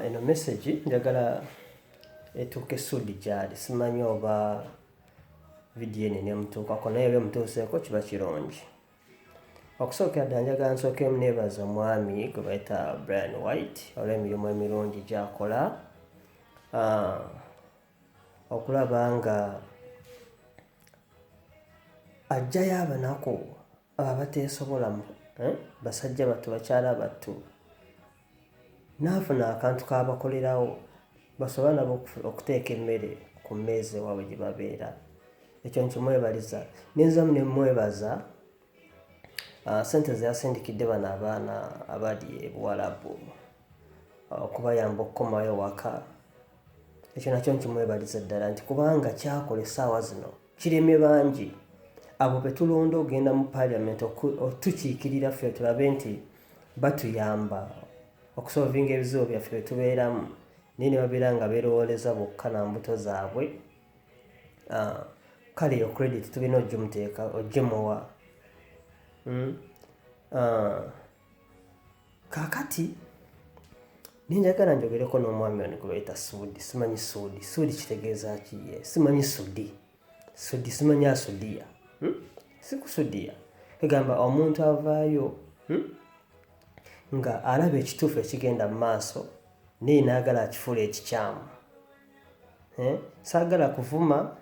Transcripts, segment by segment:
Eno message njagala etuuke Sudi gy'ali. Simanyi oba vidiyo eno eneemutuukako naye bwe mutuuseeko kiba kirungi. Okusookera ddala njagala nsookemu neebaza omwami gwe bayita Brian White olw'emirimu emirungi gy'akola okulaba nga aggyayo abanaku abateesobola basajja battu bakyala battu n'afuna akantu k'abakolerawo basobola nabo okuteeka emmere ku mmeeza ewaabwe gye babeera. Ekyo nkimwebaliza n'enzamu ne mmwebaza ssente ze yasindikidde bano abaana abali e Buwarabu okubayamba okukomayo waka. Ekyo nakyo nkimwebaliza ddala nti kubanga kyakola essaawa zino kiremye bangi abo be tulonda ogenda mu Parliament otukiikirira ffe tulabe nti batuyamba okusolvinga ebizibu byaffe bye tubeeramu naye ne babeera nga beerowooleza bokka na mbuto zaabwe. Kale yo credit tulina ogimuteeka ogimuwa. Kaakati ninjagala njogereko n'omwami ono gwe bayita Sudi. Simanyi Sudi kitegeeza ki ye? Simanyi Sudi simanyi asudiya. Sikusudiya egamba omuntu avaayo nga alaba ekituufu ekigenda mu maaso naye naagala akifuula ekikyamu. Saagala kuvuma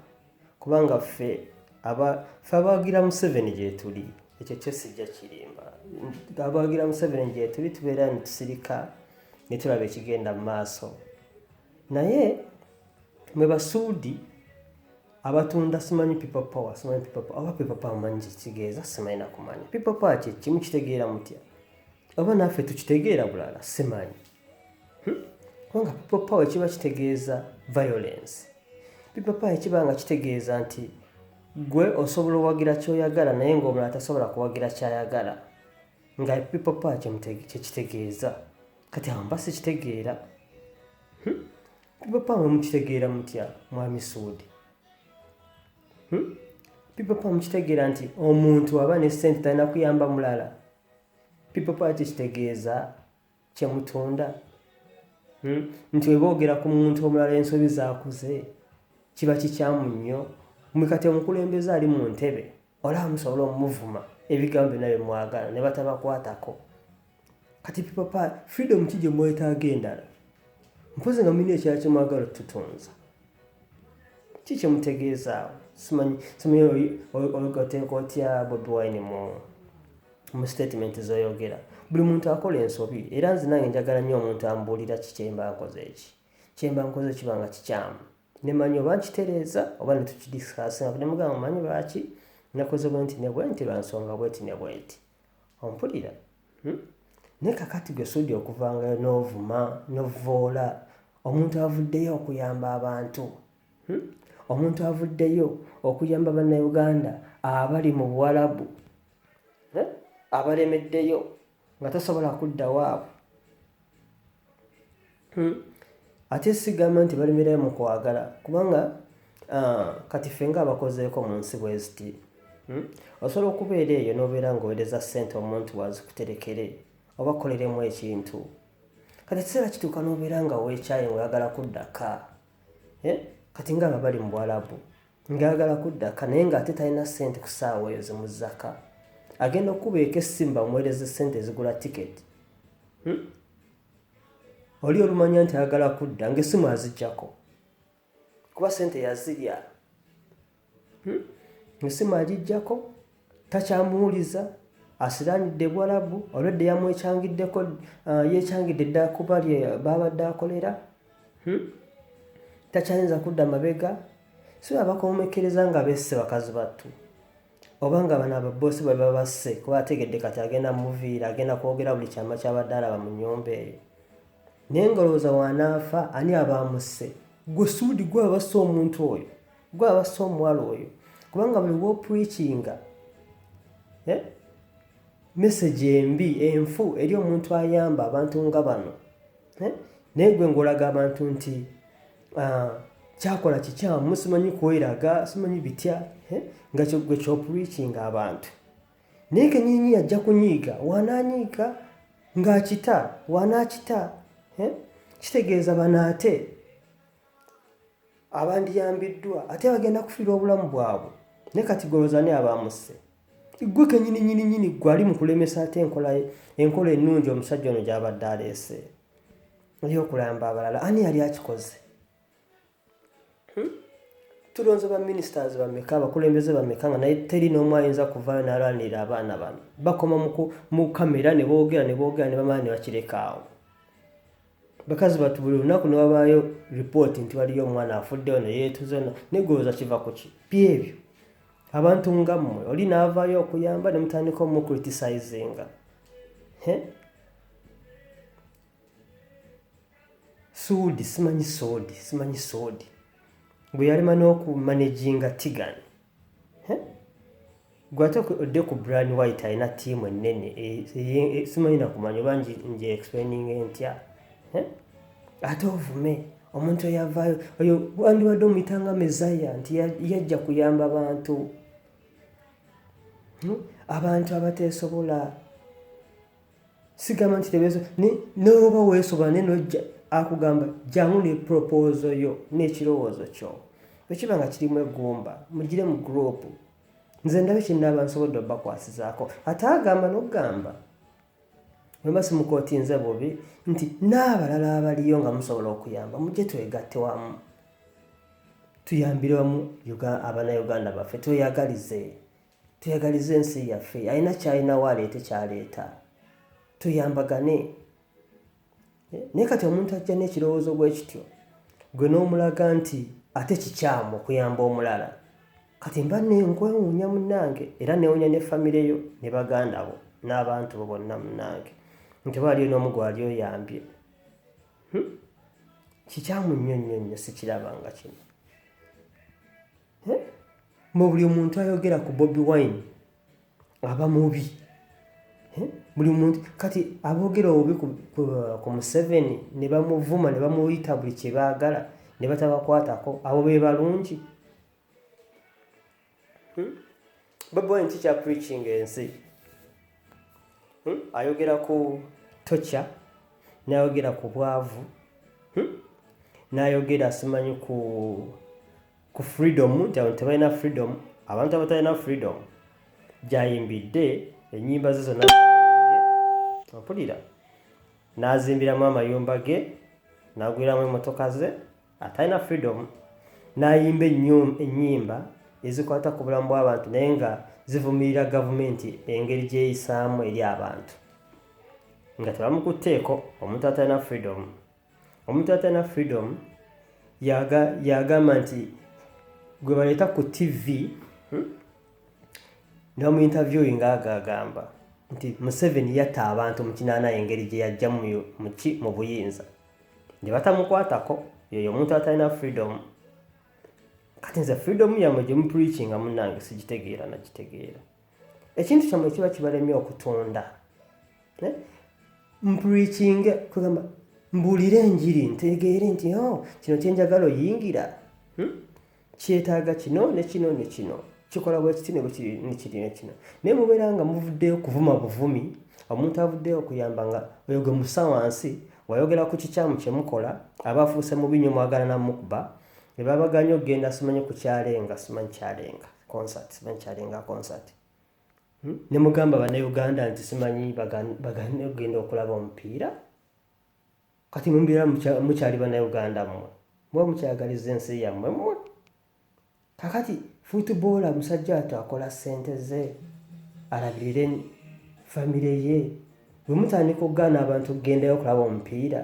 kubanga ffe abawagira Museveni gye tuli ekyo kyo sijja kirimba. Abawagira Museveni gye tuli tubeera ne tusirika ne tulaba ekigenda mu maaso. Naye mwe Basudi abatunda simanyi people power oba people power manyi kitegeeza simanyi na kumanya. People power kye kimu kitegeera mutya oba naffe tukitegeera bulala simanyi. Kubanga people power kiba kitegeeza violence. People power kiba nga kitegeeza nti gwe osobola owagira ky'oyagala naye ng'omulala tasobola kuwagira ky'ayagala nga people power kye kitegeeza. Kati awo mba sikitegeera. People power mukitegeera mutya mwami Sudi? People power mukitegeera nti omuntu aba ne ssente talina kuyamba mulala? People power kitegeeza kye mutunda? Nti we boogera ku muntu omulala ensobi zaakuze kiba kikyamu nnyo. Kati omukulembeze ali mu ntebe olaba musobola omuvuma ebigambo byonna bye mwagala ne batabakwatako. Kati people power freedom ki gye mwetaaga endala? Mpozi nga mulina ekirala kye mwagala otutunza. Ki kye mutegeezaawo? Simanyi oteeka otya Bobi Wine mu statement z'oyogera. Buli muntu akola ensobi era nze nange njagala nnyo omuntu ambuulira ki kyemba nkoze eki. Kyemba nkoze kiba nga kikyamu. Ne manyi oba nkitereeza oba ne tukidisikasinga ne mugamba manyi lwaki nakoze bwe nti ne bwe nti lwa nsonga bweti ne bweti. Ompulira? Naye kakati gwe Sudi okuvangayo n'ovuma n'ovvoola omuntu avuddeyo okuyamba abantu. Omuntu avuddeyo okuyamba bannayuganda abali mu Buwarabu abalemeddeyo nga tasobola kudda waabwe. Ate sigamba nti balemerayo mu kwagala kubanga kati ffe nga abakozeeko mu nsi bwe ziti osobola okubeera eyo n'obeera ng'oweereza ssente omuntu wazikuterekere oba koleremu ekintu. Kati ekiseera kituuka n'obeera nga weekyaye ng'oyagala kuddaka. Kati nga bali mu Buwarabu ng'ayagala kuddaka naye ng'ate talina ssente ku ssaawa eyo zimuzzaka. Agenda okukubeeka essimu bamuweereze ssente ezigula tiketi. Oli olumanya nti ayagala kudda ng'essimu aziggyako kuba ssente yazirya. Essimu agiggyako takyamuwuliza asiraanidde Buwarabu olwedde yamwekyangiddeko yeekyangidde ddala ku bali babadde akolera. Takyayinza kudda mabega. Si abakomekereza nga besse bakazi battu oba nga bano ababoosi bwe babasse kuba ategedde kati agenda muviira agenda kwogera buli kyama kyabadde alaba mu nnyumba eyo. Naye ngolowooza wanaafa ani abaamusse? Gwe Sudi gwe abasse omuntu oyo, gwe abasse omuwala oyo kubanga buli w'opuliikinga message embi enfu eri omuntu ayamba abantu nga bano. Naye gwe ng'olaga abantu nti kyakola kikyamu simanyi kweraga simanyi bitya nga gwe kyopuliikinga abantu. Naye kenyinyi ajja kunyiiga wanaanyiiga ng'akita wanaakita kitegeeza bano ate abandiyambiddwa ate bagenda kufiirwa obulamu bwabwe ne kati golooza ne abamusse gwe kenyini gwali mu kulemesa ate enkola ennungi omusajja ono gy'abadde aleese ey'okulamba abalala ani yali akikoze tulonze ba ministers bameka abakulembeze bameka nga naye teri n'omu ayinza kuvaayo n'alwanirira abaana bano bakoma mu kamera ne boogera ne bamala ne bakireka awo bakazi batu buli lunaku ne wabaayo ripooti nti waliyo omwana afuddewo ne yeetuze ne golooza kiva ku ki byebyo abantu nga mmwe oli n'avaayo okuyamba ne mutandika omukriticizinga simanyi soodi gwe yalima n'okumanaginga Tigani gwe ate odde ku Brian White alina ttiimu ennene simanyi nakumanya oba nje explaining entya ate ovume omuntu eyavaayo oyo wandiwadde omuyitanga Mezaya nti yajja kuyamba abantu abateesobola sigamba nti tebeeso n'oba weesobola ne nojja akugamba jangu ne proposal yo n'ekirowoozo kyo ekiba nga kirimu eggumba mugire mu group nze ndabe kinnaaba nsobodde obakwasizaako ate agamba n'okugamba weba simukooti nze bubi nti n'abalala abaliyo nga musobola okuyamba mujje twegatte wamu tuyambire wamu abannayuganda baffe tuyagalize ensi yaffe alina kyalinawo aleete kyaleeta tuyambagane naye kati omuntu ajja n'ekirowoozo bwe kityo gwe n'omulaga nti ate kikyamu okuyamba omulala kati mba nkwewuunya munnange era newuunya ne famire yo ne baganda bo n'abantu bo bonna munnange nti waliyo n'omu gwali oyambye kikyamu nnyo sikirabanga kino mu buli muntu ayogera ku Bobi Wine aba mubi buli muntu kati aboogera obubi ku Museveni ne bamuvuma ne bamuyita buli kye baagala ne batabakwatako abo be balungi Bobi Wine tikya preaching ensi ayogera ku tocha n'ayogera ku bwavu n'ayogera simanyi ku freedom nti abantu tebalina freedom abantu abatalina freedom gyayimbidde ennyimba ze zonna opulira n'azimbiramu amayumba ge n'agwiramu emmotoka ze atalina freedom n'ayimba ennyimba ezikwata ku bulamu bw'abantu naye nga zivumirira gavumenti engeri gyeyisaamu eri abantu nga tebamukutteeko omuntu atalina freedom yagamba nti gwe baleeta ku TV ne bamu-interviewing agamba nti Museveni yatta abantu mu kinaana engeri gye yajja mu buyinza ne batamukwatako yoyo omuntu atalina freedom kati nze freedom yammwe gye mupreachinga munnange sigitegeera nakitegeera ekintu kyammwe kiba kibalemye okutunda mupreachinge kugamba mbuulire enjiri ntegeere nti kino kyenjagala oyingira kyetaaga kino ne kino kikola bwe kiti ne kino naye mubeera nga muvuddeyo kuvuma buvumi omuntu avuddeyo okuyamba nga oyo gwe musa wansi wayogera ku kikyamu kye mukola aba afuuse mu binywa mwagala namukuba ne babaganya okugenda simanyi ku kyalenga concert ne mugamba bannayuganda nti simanyi bagane okugenda okulaba omupiira kati mumbeera mukyali bannayuganda mmwe muba mukyagaliza ensi yammwe mmwe kakati futuboola musajja ati akola ssente ze alabirire famire ye bwe mutandika okugaana abantu okugendayo okulaba omupiira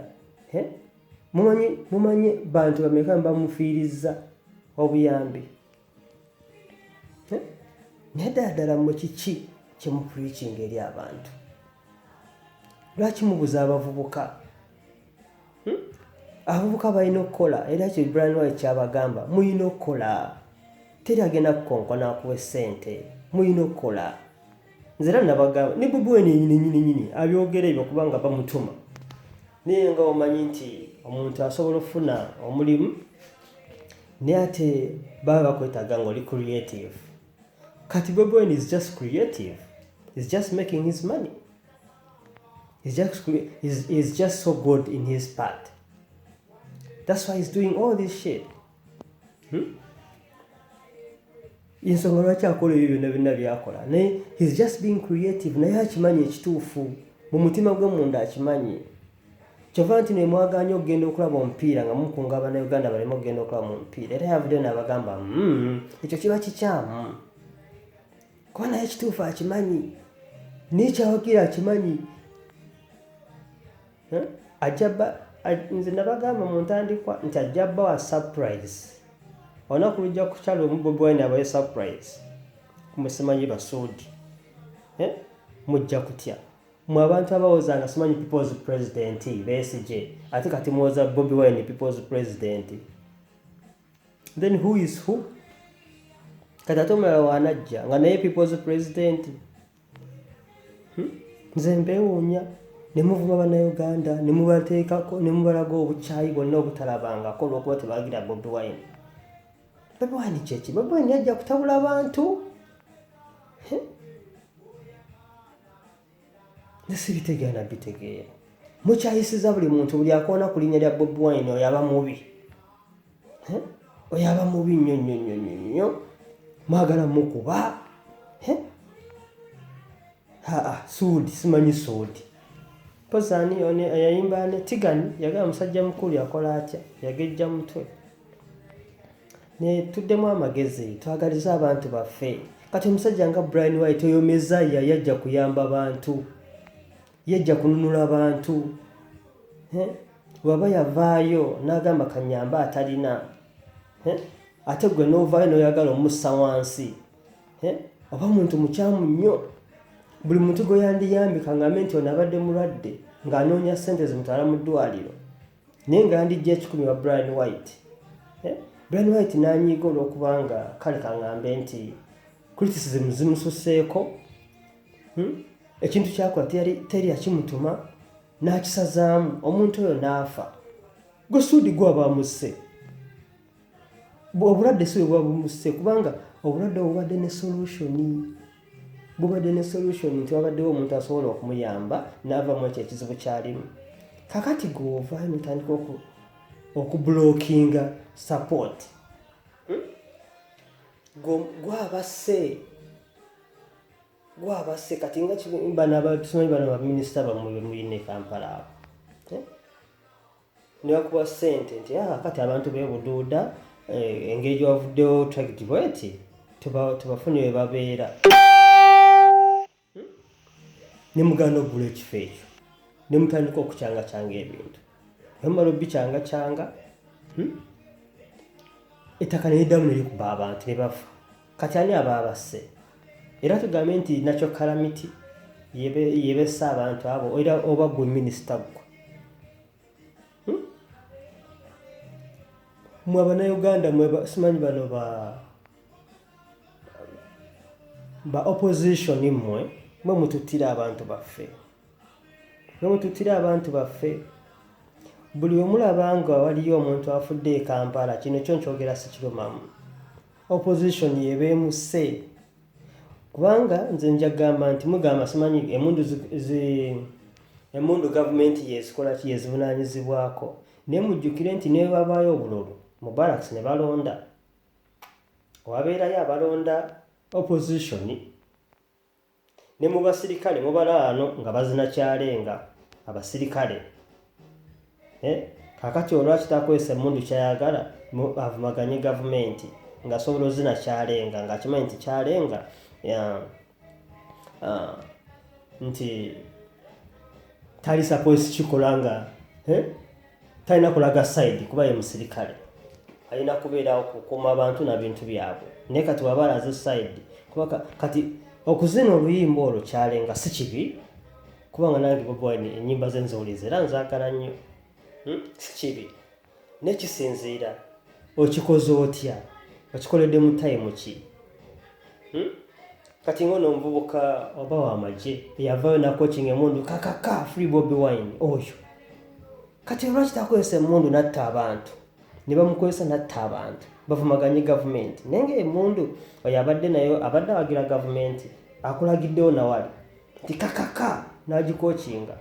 mumanyi bantu bameka bamufiirizza obuyambi naye ddala mmwe kiki kyemupreachinga eri abantu lwaki mubuza abavubuka abavubuka balina okukola era kyo Brian White kyabagamba muyina okukola teri agenda kukonkona akuwa essente muyina okukola nze era nabagamba ne Bobi Wine nyini abyogera ebyo kubanga bamutuma naye nga omanyi nti omuntu asobola okufuna omulimu naye ate baba bakwetaaga ngaoli creative kati Bobi Wine is just creative he's just making his money he's just so good in his part That's why he's doing all this shit. Ensonga lwaki akola ebyo byonna byakola. Naye he's just being creative. Naye akimanyi ekituufu. Mu mutima gwe munda akimanyi. Kyova nti ne mwaganya okugenda okulaba omupiira nga mukunga Abannayuganda baleme okugenda okulaba mu mupiira. Era yavuddeyo n'abagamba ekyo kiba kikyamu. Kuba naye ekituufu akimanyi. N'ekyawagira akimanyi. Nze nabagamba mu ntandikwa nti ajja bba wa surprise. Olunaku lujja kukyala Bobi Wine abaye surprise. Kumusimanyi Basudi. Mujja kutya. Mwe abantu abawooza nga simanyi people's president Besigye. Ate kati muwooza Bobi Wine people's president. Then who is who? Kati ate omulala waanajja nga naye people's president. Nze mbeewuunya. Ne muvuma Bannayuganda, ne mubateekako, ne mubalaga obukyayi bwonna obutalabangako olw'okuba tebagira Bobi Wine. Bobi Wine kyeki? Bobi Wine yajja kutabula abantu? Nesibitegeera nabitegeera. Mukyayisiza buli muntu buli akoona ku linnya lya Bobi Wine oyo aba mubi. Oyo aba mubi nnyo. Mwagala mukuba. Sudi, simanyi Sudi. Pozani one yayimba ne Tigani yagala musajja mukulu yakola atya yagejja mutwe. Ne tuddemu amagezi twagaliza abantu baffe. Kati omusajja nga Brian White oyo Mezaya yajja kuyamba abantu. Yajja kununula abantu. Waba yavaayo n'agamba kanyamba atalina. Ate gwe n'ovaayo n'oyagala omussa wansi. Oba muntu mukyamu nnyo. Buli muntu gwe yandiyambika ngambe nti ono abadde mulwadde ng'anoonya ssente zimutwala mu ddwaliro. Naye nga yandijja ekikumi wa Brian White. Brian White n'anyiiga olw'okubanga kale kaŋŋambe nti criticism zimususseeko. Ekintu kyakola teri yakimutuma n'akisazaamu omuntu oyo n'afa. Gwe Sudi gwe aba amusse. Obulwadde si bwe bumusse kubanga obulwadde obubadde ne solution. Bubadde ne solution nti wabaddewo omuntu asobola okumuyamba n'ava mu ekyo ekizibu kyalimu. Kakati gw'ovaayo n'otandika okublockinga support. Gwabase kati nga tusimanyi bano baminisita bamwe muyine Kampala awo. Ne bakuba ssente nti kati abantu beebuduuda engeri gy'obavuddewo tragedy bweti tubafunye we babeera. Ne muganda okugula ekifo ekyo. Ne mutandika okucyangacyanga ebintu. Wemala obbicyanga. Ettaka ne liddamu ne likuba abantu ne bafa. Kati ani aba abasse? Era tugambe nti natural calamity yebessa abantu abo era oba gwe minisita gwe. Mwe Abannayuganda simanyi bano ba opposition mmwe mututtira abantu baffe. Buli omulaba nga waliyo omuntu afudde e Kampala kino kyo nkyogera sikirumamu. Opposition yebeemusse. Kubanga nze njagamba nti mugamba simanyi emundu gavumenti yezikola ki yezivunaanyizibwako. Naye mujjukire nti ne babaayo obululu mu barracks ne balonda. Wabeerayo abalonda opposition. Ne mu basirikale mubalaano nga bazina kyalenga abasirikale. Kakati olwaki takwesa emundu kyayagala avumaganye gavumenti ng'asobola ozina kyalenga ng'akimanyi nti kyalenga nti tali suppose kikola nga talina kulaga side kuba ye musirikale. Alina kubeerawo kukuuma abantu na bintu byabwe. Naye kati waba alaze side kuba kati okuzina oluyimba olwo kyalenga si kibi kubanga nange Bobi Wine ennyimba ze nziwuliza era nzaagala nnyo. Si kibi. Nekisinziira okikoze otya? Okikoledde mu time ki? Kati ngono omuvubuka oba w'amagye yavaayo nakokinga emundu kakaka free Bobi Wine oyo. Kati olwaki takozesa emundu natta abantu? Ne bamukozesa natta abantu. Bavumaganye gavumenti. Naye ng'emundu oyo abadde nayo abadde awagira gavumenti akulagiddewo nawali nti kakaka n'agikokinga.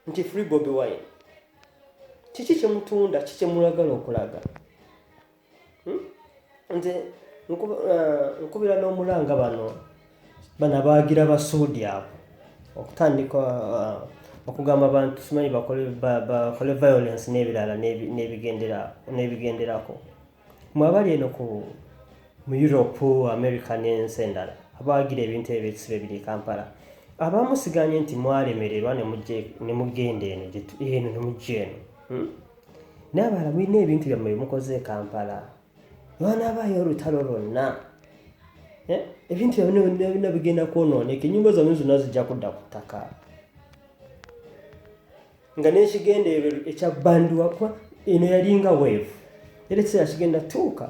Nti free Bobi Wine. kiki kyemutunda kiki kyemulagala okulaga nze nkubira n'omulanga bano baagira basuudi abo okutandika okugamba abantu simanyi bakole violence n'ebirala n'ebigenderako mwabali eno mu Europe, America n'ensi endala abaagira ebintu ebyo ekisibe biri Kampala abamusiganye nti mwalemererwa ne mugenda eno ne mujja eno n'abalala mulina ebintu byammwe bimukoze e Kampala wanabaayo olutalo lwonna ebintu byonna bigenda kwonooneka ennyumba zammwe zonna zijja kudda ku ttaka nga n'ekigendererwa ekyabbandiwa eno yalinga weevu era ekiseera kigenda tuuka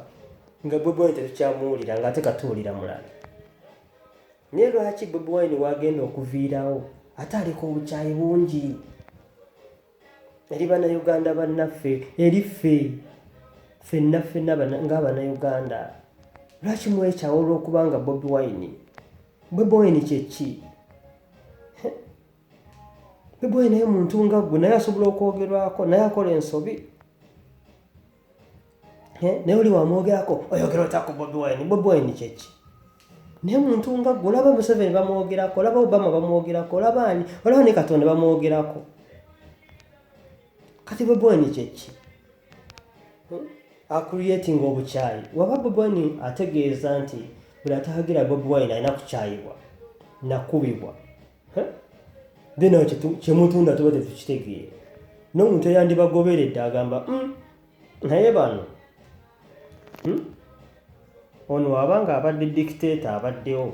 nga Bobi Wine tetukyamuwulira ng'ate katuwulira mulala naye lwaki Bobi Wine wagenda okuviirawo ate aliko obukyayi bungi eri bannayuganda bannaffe eri ffenna ng'abannayuganda lwaki mwekyawo olw'okubanga Bobi Wine kyeki Bobi Wine naye muntu nga gwe naye asobola okwogerwako naye akola ensobi naye oli wamwogerako oyogera otako Bobi Wine kyeki naye muntu nga gwe olaba Museveni bamwogerako olaba Obama bamwogerako olaba ne Katonda bamwogerako kati Bobi Wine kyeki akulyetinga obukyayi waba Bobi Wine ategeeza nti buli atahagira Bobi Wine alina kukyayibwa nakubibwa then kyemutunda tuba tetukitegeera n'omuntu eyandibagoberedde agamba naye bano ono wabanga abadde dictator abaddewo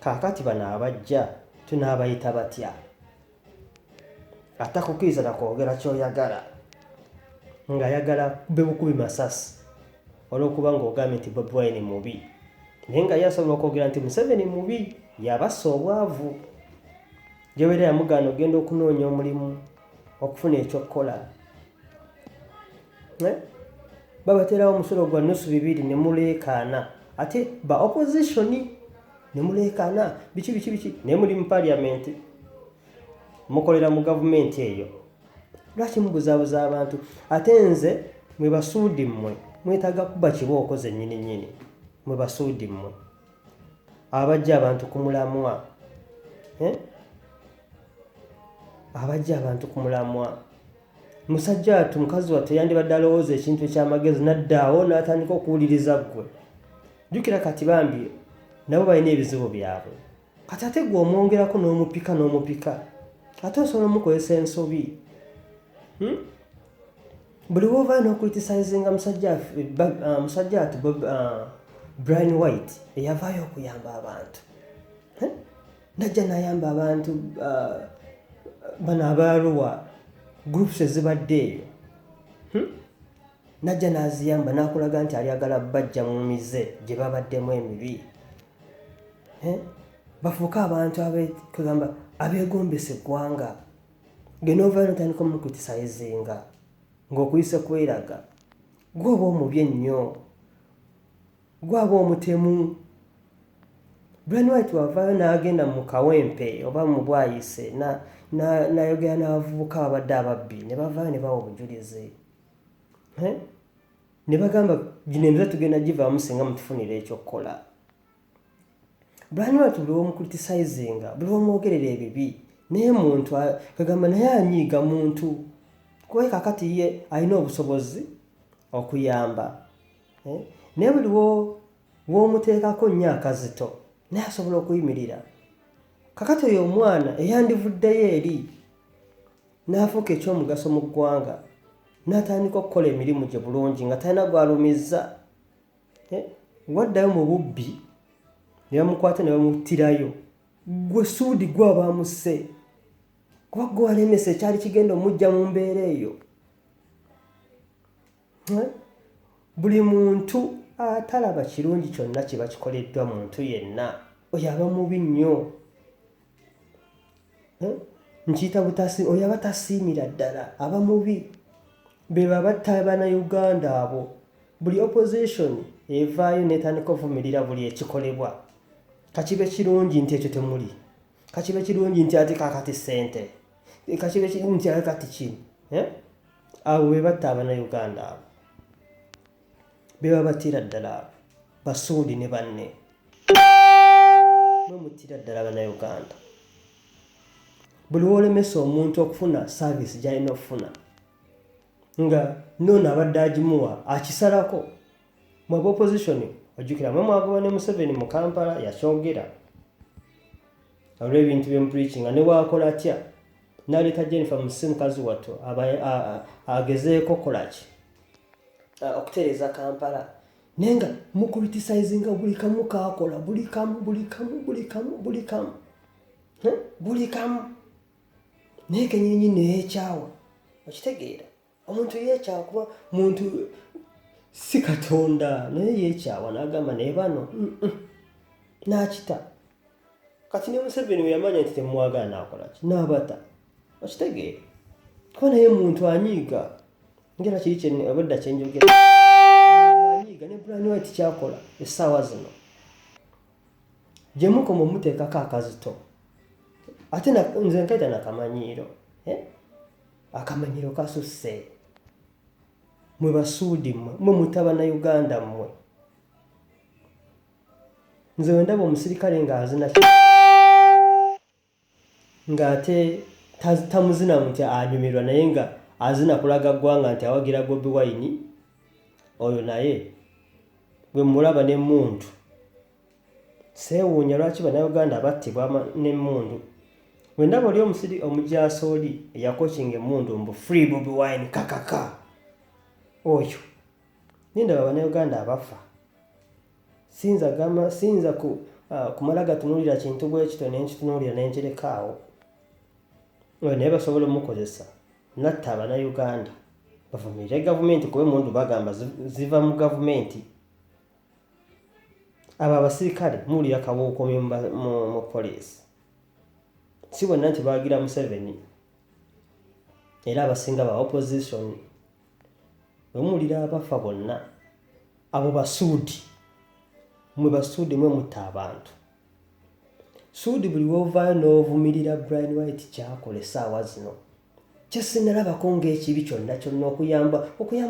kaakati bano abajja tunaabayita batya atakukiriza nakwogera kyoyagala ng'ayagala bebukubi masasi olw'okuba ng'ogambye nti Bobi Wine mubi naye nga yasobola okwogera nti Museveni mubi yabassa obwavu gyewera yamugaana ogenda okunoonya omulimu okufuna ekyokukola babaterawo omusolo gwa nusu 2 ne muleekaana ate ba opposition ne muleekaana biki naye muli mu parliament mukolera mu gavumenti eyo lwaki mubuzaabuza abantu ate nze mwe basuudi mmwe mwetaaga kuba kibooko zennyini mwe basuudi mmwe abajja abantu kumulamwa abajja abantu kumulamwa musajja atu mukazi wattu yandibadde alowooza ekintu ekyamagezi naddaawo n'atandika okuwuliriza ggwe jjukira kati bambi nabo balina ebizibu byabwe kati ate gwe omwongerako n'omupika ate osobola omukozesa ensobi buli woovaayo n'okulitisizinga musajja ati Brian White eyavaayo okuyamba abantu najja n'ayamba abantu bano abaaluwa groups ezibadde eyo najja n'aziyamba n'akulaga nti alyagala bajja mu mize gye babaddemu emibi bafuuka abantu kugamba abeegombesa eggwanga genoovaayo n'otandika omukritisizinga ng'okuyise kweraga gw'oba omubi ennyo gwaba omutemu Brian White wavaayo n'agenda mu kawempe oba mu bwayise n'ayogera n'abavubuka abadde ababbi ne bavaayo ne bawa obujulizi ne bagamba gino emize tugenda givaamu singa mutufunira ekyokukola Brian White buli w'omukritisizinga buli w'omwogerera ebibi naye muntu kagamba naye anyiiga muntu kuba kakati ye alina obusobozi okuyamba naye buli w'omuteekako nnyo akazito naye asobola okuyimirira kakati oyo omwana eyandivuddeyo eri n'afuuka ekyomugaso mu ggwanga n'atandika okukola emirimu gye bulungi nga talina gwalumizza waddayo mu bubbi ne bamukwata ne bamuttirayo gwe suudi gwaba amusse kuba gwe walemesa ekyali kigenda omujja mu mbeera eyo buli muntu atalaba kirungi kyonna kiba kikoleddwa muntu yenna oyo aba mubi nnyo nkiyita butasi oyo aba tasiimira ddala aba mubi be babatta bannayuganda abo buli opposition evaayo n'etandika ovumirira buli ekikolebwa kakibe kirungi nti ekyo temuli kakibe kirungi nti ate kakati ssente kakibe kirungi nti ate kati kino abo be batta Abannayuganda abo be babatira ddala abo Basuudi ne banne mwe mutira ddala Abannayuganda. Buli wolemesa omuntu okufuna saavisi gy'alina okufuna nga noono abadde agimuwa akisalako. Mu opposition ojjukira mwe mwagoba ne Museveni mu Kampala yakyogera olw'ebintu bye mu preaching ne waakola atya n'aleeta Jennifer Musisi mukazi wattu agezeeko okolaki okutereeza Kampala naye nga mukulitisizinga buli kamu kaakola buli kamu naye kenyinyi neyeekyawa. Okitegeera omuntu yeekyawa kuba muntu si Katonda naye yeekyawa n'agamba naye bano n'akita. Kati ne Museveni we yamanya nti temwagala n'akolaki n'abata. Okitegeera kuba naye muntu anyiiga ngera kiri obudda kyenjogera anyiiga ne Brian White kyakola essaawa zino gye mukoma omuteekako akazito ate nze nkaita nakamanyiiro akamanyiiro kasusse. Mwe Basuudi mwe muta Bannayuganda mmwe. Nze wendaba omusirikale ng'azina ng'ate tamuzina nti anyumirwa naye nga azina kulaga ggwanga nti awagira Bobi Wine, oyo naye bwe mulaba n'emmundu seewuunya lwaki Bannayuganda battibwa n'emmundu. Bwe ndaba oli omujaasi oli eyakokinga emmundu mbu free Bobi Wine kakaka oyo nindaba Bannayuganda abafa. Siyinza kumala gatunuulira kintu bwe kito ne nkitunuulira ne nkirekaawo. Oyo naye basobola omukozesa natta Abannayuganda bavumirire gavumenti kuba emmundu bagamba ziva mu gavumenti. Abo abasirikale muwulira kabuukomi mu poliisi si bonna nti baagira Museveni era abasinga ba opposition. Omuwulira abafa bonna abo Basuudi mwe Basuudi mwe mutta abantu. Suudi buli wovaayo n'ovumirira Brian White kyakola essaawa zino kye sinnalabako ng'ekibi kyonna okuyamba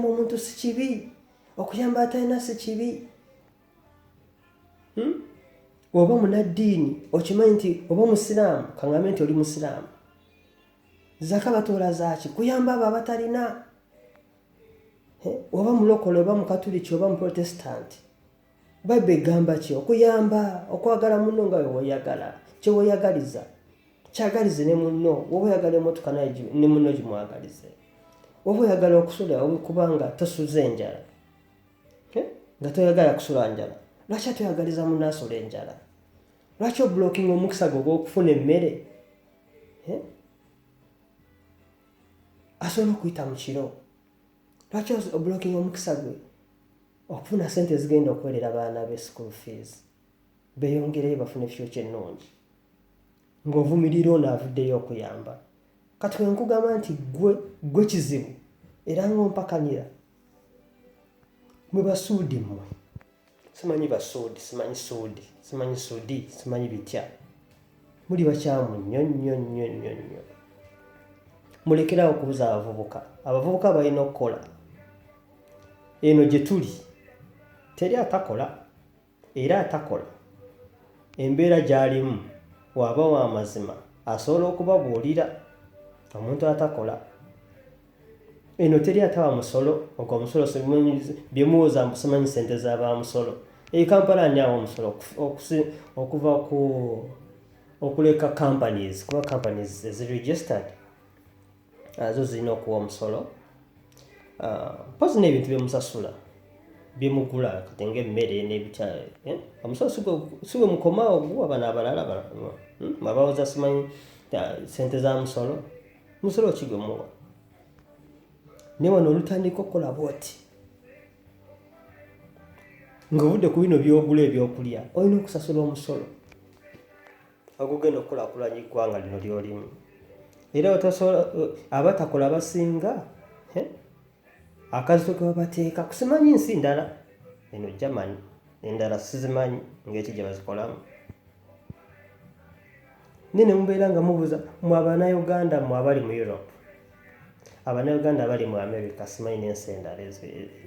omuntu si kibi, okuyamba atalina si kibi. Oba munaddiini okimanyi nti oba musiraamu kaŋŋambe nti oli musiraamu zaka batoola zaaki kuyamba abo abatalina. Oba mulokole oba mukatuliki oba muprotestanti Bayibuli egamba ki? Okuyamba okwagala munno nga we weeyagala kye weeyagaliza kyagalize ne munno. Woba oyagala emmotoka ne munno gimwagalize. Woba oyagala okusula kubanga tosuza enjala nga toyagala kusula njala lwaki toyagaliza munno asula enjala? Lwaki obulookinga omukisa gwe ogw'okufuna emmere asobola okuyita mu kiro? Lwaki obulookinga omukisa gwe okufuna ssente ezigenda okwerera abaana be school fees beeyongereyo bafune future ennungi ng'ovumirira ono avuddeyo okuyamba? Kati we nkugamba nti gwe kizibu era ng'ompakanira. Mwe Basuudi mmwe simanyi Basuudi simanyi Suudi simanyi bitya muli bakyamu nnyo. Mulekerawo okubuza abavubuka balina okukola. Eno gye tuli teri atakola era atakola. Embeera gy'alimu waba w'amazima asobola okubabuulira. Omuntu atakola eno teri atawa musolo. Ogwo omusolo byemuwooza mbu simanyi ssente z'abamusolo. Kampala ani awa omusolo okuva okuleka companies kuba companies eziregistered zo zirina okuwa omusolo. Mpozi n'ebintu byemusasula byemugula kati ng'emmere n'ebitya omusolo si gwe mukomaawo guwa bano abalala abawooza simanyi ssente za musolo. Musolo ki gwe muwa? Ne wano olutandika okukola bw'oti ng'ovudde ku bino by'ogula ebyokulya olina okusasula omusolo ogugenda okukulaakulanya eggwanga lino ly'olimu. Era abatakola basinga akazito ke babateeka kusimanyi nsi ndala eno Germany endala sizimanyi ng'eki gye bazikolamu. Ne mubeera nga mubuuza mwe Abannayuganda mwe abali mu Europe Abannayuganda bali mu America simanyi n'ensi endala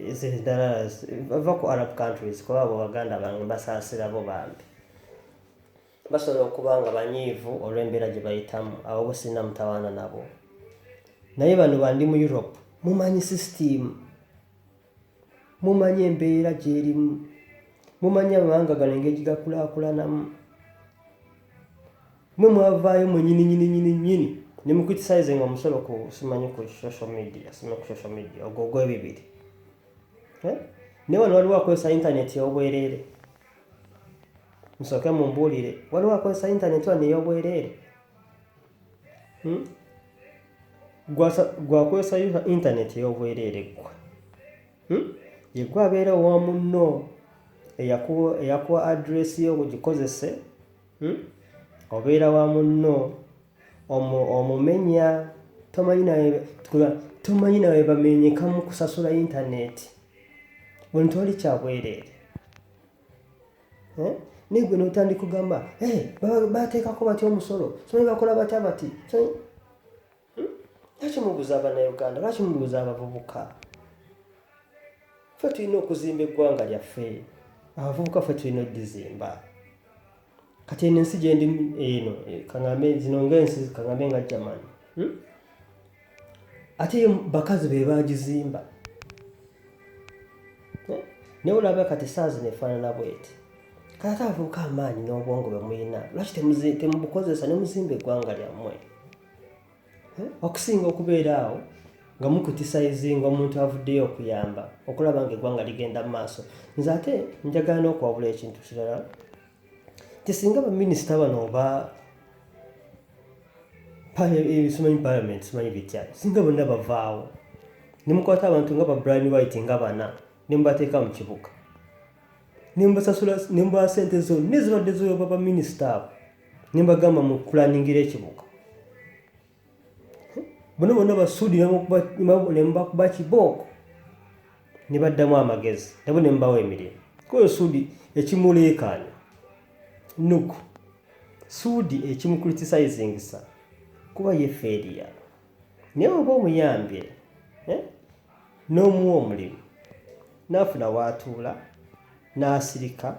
ez'eddala bava ku Arab countries kuba abo Baganda bange basaasira bo bambi basobola okuba nga banyiivu olw'embeera gye bayitamu abo bo sirina mutawaana nabo naye bano bandi mu Europe mumanyi system mumanyi embeera gy'erimu mumanyi amawanga gano engeri gakulaakulanamu mwe mwavaayo mwenyini ne mu criticize omusolo ku simanyi ku social media ogwo gw'ebibiri naye wano waliwo akozesa internet y'obwereere musooke mumbuulire waliwo akozesa internet wano ey'obwereere gwakozesa internet ey'obwereere gwe yegwe abeera owa munno eyakuwa address yo ogikozese obeera wa munno omumenya tomanyi nawe bamenyekamu kusasula internet buli tewali kyabwereere naye gwe n'otandika kugamba bateekako batya omusolo somanyi bakola batya bati lwaki mubuuza Abannayuganda lwaki mubuuza abavubuka ffe tulina okuzimba eggwanga lyaffe abavubuka ffe tulina oddizimba kati eno ensi gye ndi eno kaŋŋambe zino ng'ensi kaŋŋambe nga Germany ate bakazi be bagizimba naye olaba kati saazi nefaanana bweti kati ate abavubuka amaanyi n'obwongo bwe muyina lwaki temubukozesa ne muzimba eggwanga lyammwe okusinga okubeera awo nga mukutisayizinga omuntu avuddeyo okuyamba okulaba nga eggwanga ligenda mu maaso nze ate njagala n'okwabula ekintu kirala tisinga baminisita bano oba simanyi parliament simanyi bitya singa bonna bavaawo ne mukwata abantu nga ba Brian White nga bana ne mubateeka mu kibuga ne mubasasula ne mubawa ssente zonna ezibadde zoyoba baminisita abo ne mbagamba mu kulaningira ekibuga bonna basuudi ne mubakuba kibooko ne baddamu amagezi nabo ne mubawa emirimu kuyo suudi ekimuleekaanya nuku suudi ekimucriticizingisa kuba ye failure naye oba omuyambye n'omuwa omulimu n'afuna waatuula n'asirika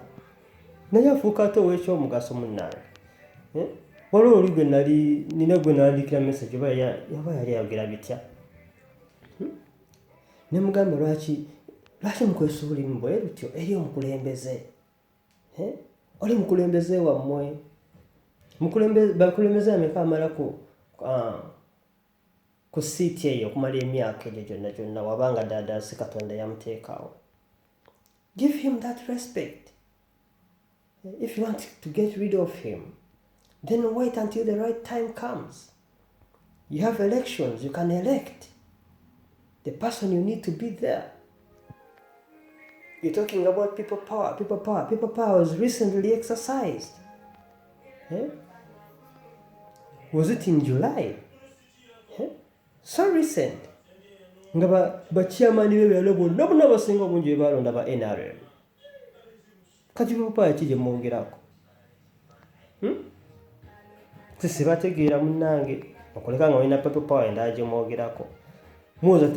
naye afuuka ate ow'ekyomugaso munnange waliwo oli gwe nina gwe nalandikira message oba yali ayogera bitya ne mugamba lwaki mukwesa obulimu bwe lutyo eri omukulembeze oli mukulembeze wammwe bakulembeze ameka amala ku siiti eyo okumala emyaka egyo gyonna wabanga ddala si Katonda yamuteekaawo give him that respect if you want to get rid of him then wait until the right time comes you have elections you can elect the person you need to be there. You're talking about people power. People power was recently exercised. Was it in July? So recent. Nga bachairman b'ebyalo bonna basinga obungi balonda ba NRM. Kati people power kije mwongerako. Sisi bategeera munnange okoleka nga olina people power endala gye mwogerako. Muwoza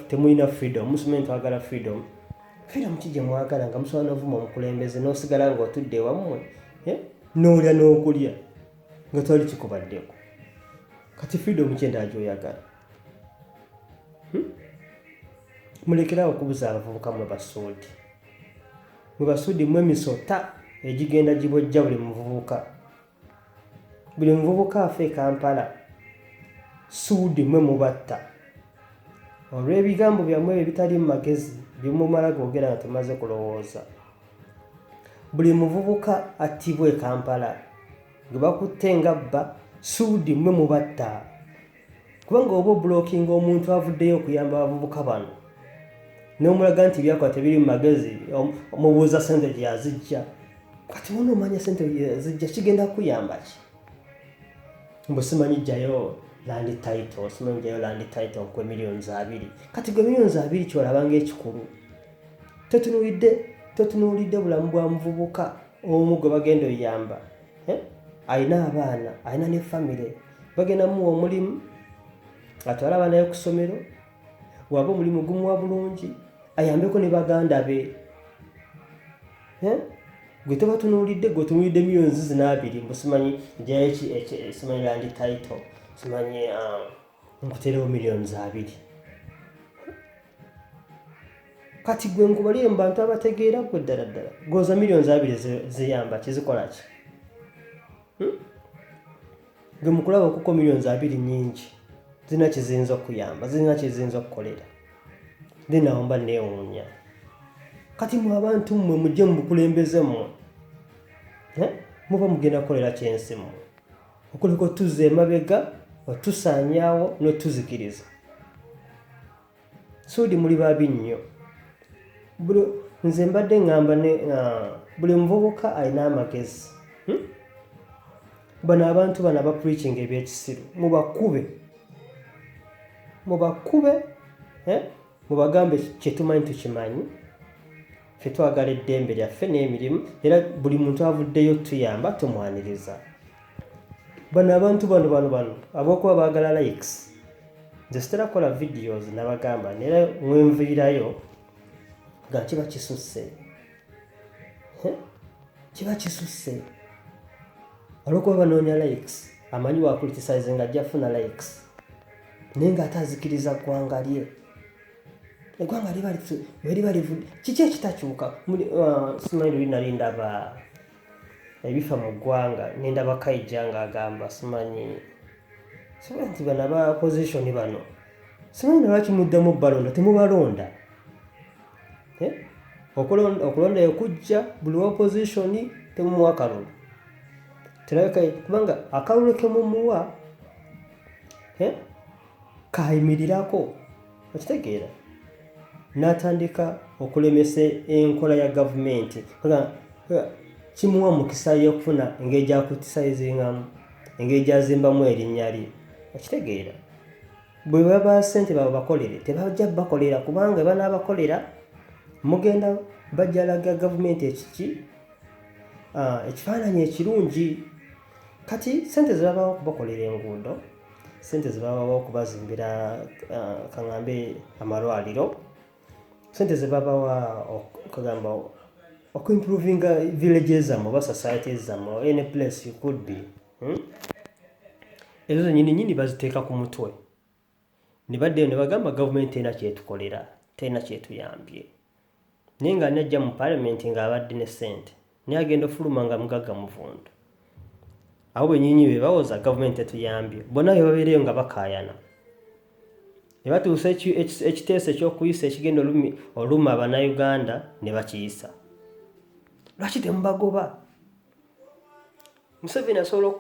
temulina freedom. Musume ntwagala freedom. Freedom kijje mwagala nga musobola n'ovuma omukulembeze n'osigala ng'otudde wammwe n'olya n'okulya nga twali kikubaddeko kati freedom kyendala gy'oyagala mulekerawo okubuza abavubuka mwe basuudi mwe emisota egigenda gibojja buli muvubuka afe e Kampala suudi mwe mubatta olw'ebigambo byammwe ebitali mu magezi byemumala googera nga temaze kulowooza buli muvubuka attibwa e Kampala gwe bakutte nga bba suudi mwe mubatta kubanga oba obulokinga omuntu avuddeyo okuyamba abavubuka bano n'omulaga nti byakola tebiri mu magezi omubuuza ssente gye yazijja kati wona omanya ssente gye yazijja kigenda kuyamba ki mbu simanyi jjayo land title nkwe millions 2 kati gwe millions 2 kyolabanga ekikulu totunuulidde bulamu bwa muvubuka omu gwe bagenda oyamba alina abaana alina ne famire bagenda muwa omulimu atwala abaana ku ssomero, waba omulimu gumuwa bulungi, ayambeko ne baganda be. Gwe toba tunuulidde, gwe tunuulidde millions zinaabiri, simanyi simanyi land title, simanyi nkuterewo millions 2. Kati gwe nkubalire mu bantu abategeera gwe ddala ddala, goza millions 2 ziyamba kizikola ki? Gwe mukulaba okuko millions 2 nyingi, zina kiziyinza okuyamba, zina kiziyinza okukolera. Nawo mba neewuunya. Kati mu abantu mmwe mujje mu bukulembeze mmwe, muba mugenda kukolera kyensi mmwe, okuleka otuzza emabega, otusaanyaawo n'otuzikiriza. Suudi muli babi nnyo. Nze mbadde ngamba buli muvubuka alina amagezi. Bano abantu bano abapreaching ebyekisiru mubakube, mubagambe kyetumanyi tukimanyi, ffe twagala eddembe lyaffe n'emirimu, era buli muntu avuddeyo tuyamba tumwaniriza. Bano abantu bano ab'okuba baagala likes, nze sitera kukola videos nabagamba, era mwenviirayo nga kiba kisusse. Kiba kisusse. Olwokuba banoonya likes, amanyi wa criticize nga ajja funa likes, naye ng'ate azikiriza ggwanga lye. Eggwanga liba livudde. Kiki ekitakyuka? Simanyi luli nali ndaba ebifa mu ggwanga, ne ndaba Kaija ng'agamba simanyi nti bano aba opposition bano, simanyi lwaki muddamu balonda, temubalonda. Okulonda ekujja buli opposition temumuwa kalulu. Terabika kubanga akalulu ke mumuwa kayimirirako, okitegeera, n'atandika okulemesa enkola ya gavumenti. Kimuwa mukisa y'okufuna engeri gy'akutisizingamu, engeri gy'azimbamu erinnya lye, okitegeera. Bwe baba ssente baabwe bakolere, tebajja bakolera, kubanga banaabakolera mugenda bajjalaga gavumenti ekifaananyi ekirungi. Kati ssente zibabawo okubakolera enguudo, ssente zibabawo okubazimbira kaŋŋambe amalwaliro, ssente zibabawa okugamba okuimprovinga villages zammwe oba societies zammwe, any place you could be. Ezo nyini baziteeka ku mutwe, ne baddeyo ne bagamba gavumenti terina kyetukolera, terina kyetuyambye. Naye nga najja mu palamenti ng'abadde ne ssente, naye agenda ofuluma nga mugagga muvundu. Abo bennyini be bawoza gavumenti etuyambye, bonna be babeereyo nga bakaayana. Ne batuusa ekiteeso eky'okuyisa ekigenda oluma Abannayuganda ne bakiyisa. Lwaki temubagoba? Museveni asobola okukola